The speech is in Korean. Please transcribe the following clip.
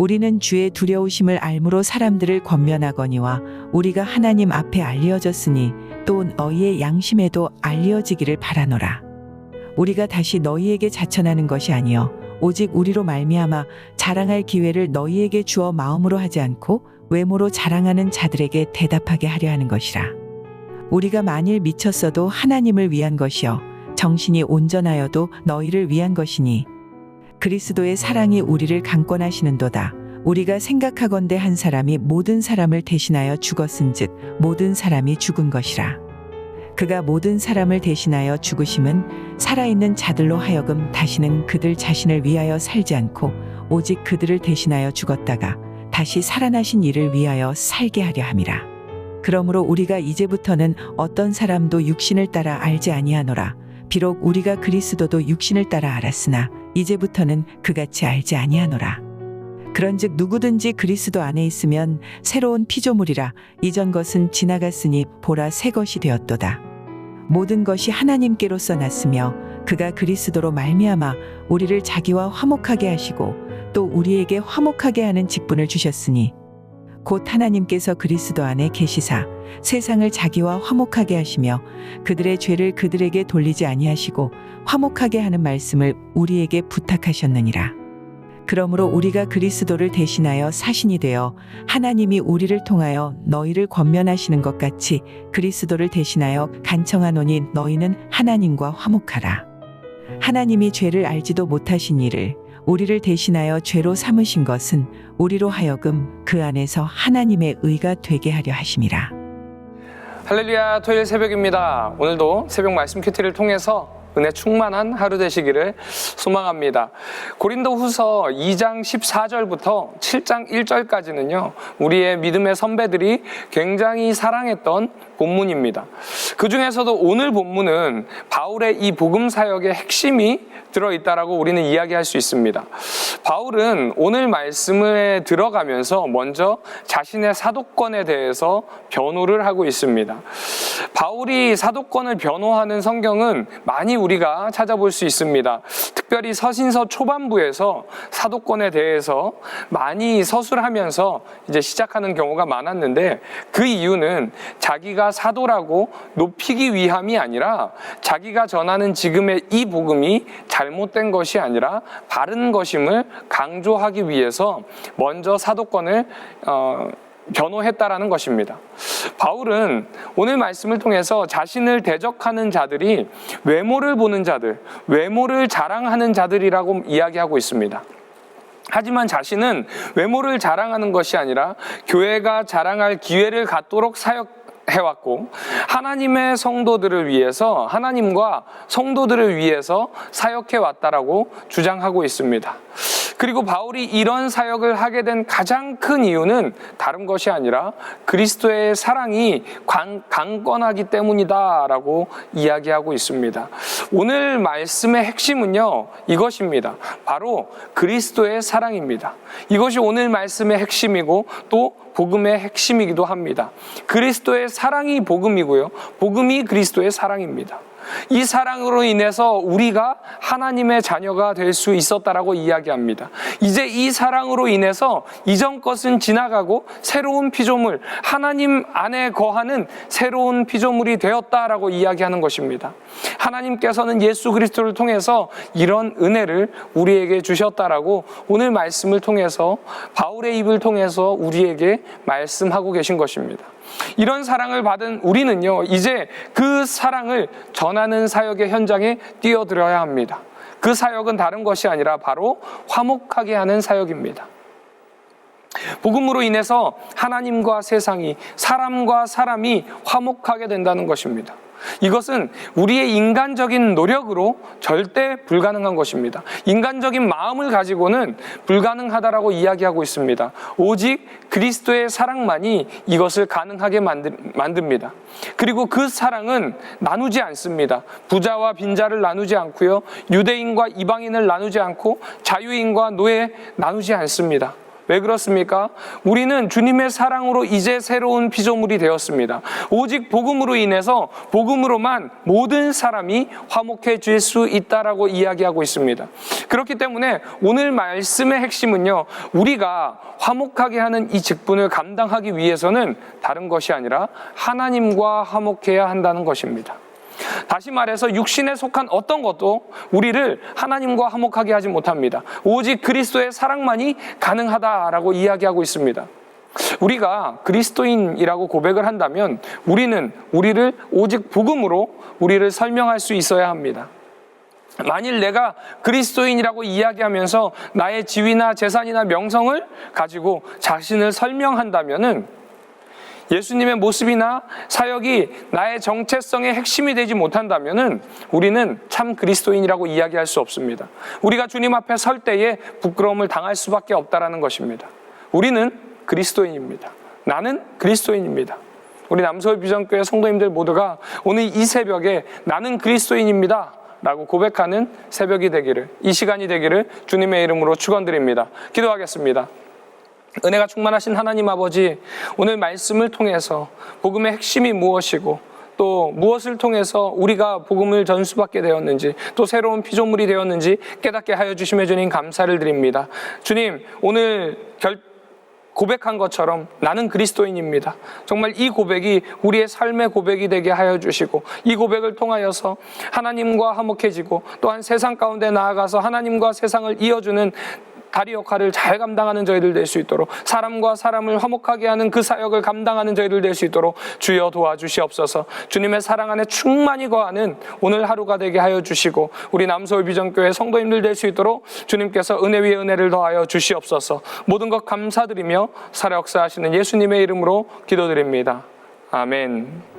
우리는 주의 두려우심을 알므로 사람들을 권면하거니와 우리가 하나님 앞에 알려졌으니 또 너희의 양심에도 알려지기를 바라노라. 우리가 다시 너희에게 자천하는 것이 아니요 오직 우리로 말미암아 자랑할 기회를 너희에게 주어 마음으로 하지 않고 외모로 자랑하는 자들에게 대답하게 하려 하는 것이라. 우리가 만일 미쳤어도 하나님을 위한 것이요 정신이 온전하여도 너희를 위한 것이니 그리스도의 사랑이 우리를 강권하시는도다. 우리가 생각하건대 한 사람이 모든 사람을 대신하여 죽었은즉 모든 사람이 죽은 것이라. 그가 모든 사람을 대신하여 죽으심은 살아있는 자들로 하여금 다시는 그들 자신을 위하여 살지 않고 오직 그들을 대신하여 죽었다가 다시 살아나신 이를 위하여 살게 하려 함이라. 그러므로 우리가 이제부터는 어떤 사람도 육신을 따라 알지 아니하노라. 비록 우리가 그리스도도 육신을 따라 알았으나 이제부터는 그같이 알지 아니하노라. 그런즉 누구든지 그리스도 안에 있으면 새로운 피조물이라. 이전 것은 지나갔으니 보라 새 것이 되었도다. 모든 것이 하나님께로서 났으며 그가 그리스도로 말미암아 우리를 자기와 화목하게 하시고 또 우리에게 화목하게 하는 직분을 주셨으니 곧 하나님께서 그리스도 안에 계시사 세상을 자기와 화목하게 하시며 그들의 죄를 그들에게 돌리지 아니하시고 화목하게 하는 말씀을 우리에게 부탁하셨느니라. 그러므로 우리가 그리스도를 대신하여 사신이 되어 하나님이 우리를 통하여 너희를 권면하시는 것 같이 그리스도를 대신하여 간청하노니 너희는 하나님과 화목하라. 하나님이 죄를 알지도 못하신 이를 우리를 대신하여 죄로 삼으신 것은 우리로 하여금 그 안에서 하나님의 의가 되게 하려 하심이라. 할렐루야, 토요일 새벽입니다. 오늘도 새벽 말씀 큐티를 통해서 은혜 충만한 하루 되시기를 소망합니다. 고린도후서 2장 14절부터 7장 1절까지는요, 우리의 믿음의 선배들이 굉장히 사랑했던 본문입니다. 그 중에서도 오늘 본문은 바울의 이 복음 사역의 핵심이 들어있다라고 우리는 이야기할 수 있습니다. 바울은 오늘 말씀에 들어가면서 먼저 자신의 사도권에 대해서 변호를 하고 있습니다. 바울이 사도권을 변호하는 성경은 많이 우리가 찾아볼 수 있습니다. 특별히 서신서 초반부에서 사도권에 대해서 많이 서술하면서 이제 시작하는 경우가 많았는데, 그 이유는 자기가 사도라고 높이기 위함이 아니라 자기가 전하는 지금의 이 복음이 잘못된 것이 아니라 바른 것임을 강조하기 위해서 먼저 사도권을 변호했다라는 것입니다. 바울은 오늘 말씀을 통해서 자신을 대적하는 자들이 외모를 보는 자들, 외모를 자랑하는 자들이라고 이야기하고 있습니다. 하지만 자신은 외모를 자랑하는 것이 아니라 교회가 자랑할 기회를 갖도록 사역해왔고 하나님의 성도들을 위해서, 하나님과 성도들을 위해서 사역해왔다라고 주장하고 있습니다. 그리고 바울이 이런 사역을 하게 된 가장 큰 이유는 다른 것이 아니라 그리스도의 사랑이 강건하기 때문이다라고 이야기하고 있습니다. 오늘 말씀의 핵심은요, 이것입니다. 바로 그리스도의 사랑입니다. 이것이 오늘 말씀의 핵심이고 또 복음의 핵심이기도 합니다. 그리스도의 사랑이 복음이고요, 복음이 그리스도의 사랑입니다. 이 사랑으로 인해서 우리가 하나님의 자녀가 될 수 있었다라고 이야기합니다. 이제 이 사랑으로 인해서 이전 것은 지나가고 새로운 피조물, 하나님 안에 거하는 새로운 피조물이 되었다라고 이야기하는 것입니다. 하나님께서는 예수 그리스도를 통해서 이런 은혜를 우리에게 주셨다라고 오늘 말씀을 통해서, 바울의 입을 통해서 우리에게 말씀하고 계신 것입니다. 이런 사랑을 받은 우리는요, 이제 그 사랑을 전하는 사역의 현장에 뛰어들어야 합니다. 그 사역은 다른 것이 아니라 바로 화목하게 하는 사역입니다. 복음으로 인해서 하나님과 세상이, 사람과 사람이 화목하게 된다는 것입니다. 이것은 우리의 인간적인 노력으로 절대 불가능한 것입니다. 인간적인 마음을 가지고는 불가능하다라고 이야기하고 있습니다. 오직 그리스도의 사랑만이 이것을 가능하게 만듭니다. 그리고 그 사랑은 나누지 않습니다. 부자와 빈자를 나누지 않고요, 유대인과 이방인을 나누지 않고 자유인과 노예 나누지 않습니다. 왜 그렇습니까? 우리는 주님의 사랑으로 이제 새로운 피조물이 되었습니다. 오직 복음으로 인해서 복음으로만 모든 사람이 화목해질 수 있다라고 이야기하고 있습니다. 그렇기 때문에 오늘 말씀의 핵심은요, 우리가 화목하게 하는 이 직분을 감당하기 위해서는 다른 것이 아니라 하나님과 화목해야 한다는 것입니다. 다시 말해서 육신에 속한 어떤 것도 우리를 하나님과 화목하게 하지 못합니다. 오직 그리스도의 사랑만이 가능하다라고 이야기하고 있습니다. 우리가 그리스도인이라고 고백을 한다면 우리는 우리를 오직 복음으로 우리를 설명할 수 있어야 합니다. 만일 내가 그리스도인이라고 이야기하면서 나의 지위나 재산이나 명성을 가지고 자신을 설명한다면은 예수님의 모습이나 사역이 나의 정체성의 핵심이 되지 못한다면은 우리는 참 그리스도인이라고 이야기할 수 없습니다. 우리가 주님 앞에 설 때에 부끄러움을 당할 수밖에 없다라는 것입니다. 우리는 그리스도인입니다. 나는 그리스도인입니다. 우리 남서울 비전교회 성도님들 모두가 오늘 이 새벽에 나는 그리스도인입니다 라고 고백하는 새벽이 되기를, 이 시간이 되기를 주님의 이름으로 축원드립니다. 기도하겠습니다. 은혜가 충만하신 하나님 아버지, 오늘 말씀을 통해서 복음의 핵심이 무엇이고 또 무엇을 통해서 우리가 복음을 전수받게 되었는지, 또 새로운 피조물이 되었는지 깨닫게 하여 주심에 주님 감사를 드립니다. 주님, 오늘 고백한 것처럼 나는 그리스도인입니다. 정말 이 고백이 우리의 삶의 고백이 되게 하여 주시고, 이 고백을 통하여서 하나님과 화목해지고 또한 세상 가운데 나아가서 하나님과 세상을 이어주는 다리 역할을 잘 감당하는 저희들 될 수 있도록, 사람과 사람을 화목하게 하는 그 사역을 감당하는 저희들 될 수 있도록 주여 도와주시옵소서. 주님의 사랑 안에 충만히 거하는 오늘 하루가 되게 하여 주시고, 우리 남서울 비전교회 성도님들 될 수 있도록 주님께서 은혜 위에 은혜를 더하여 주시옵소서. 모든 것 감사드리며 살아 역사하시는 예수님의 이름으로 기도드립니다. 아멘.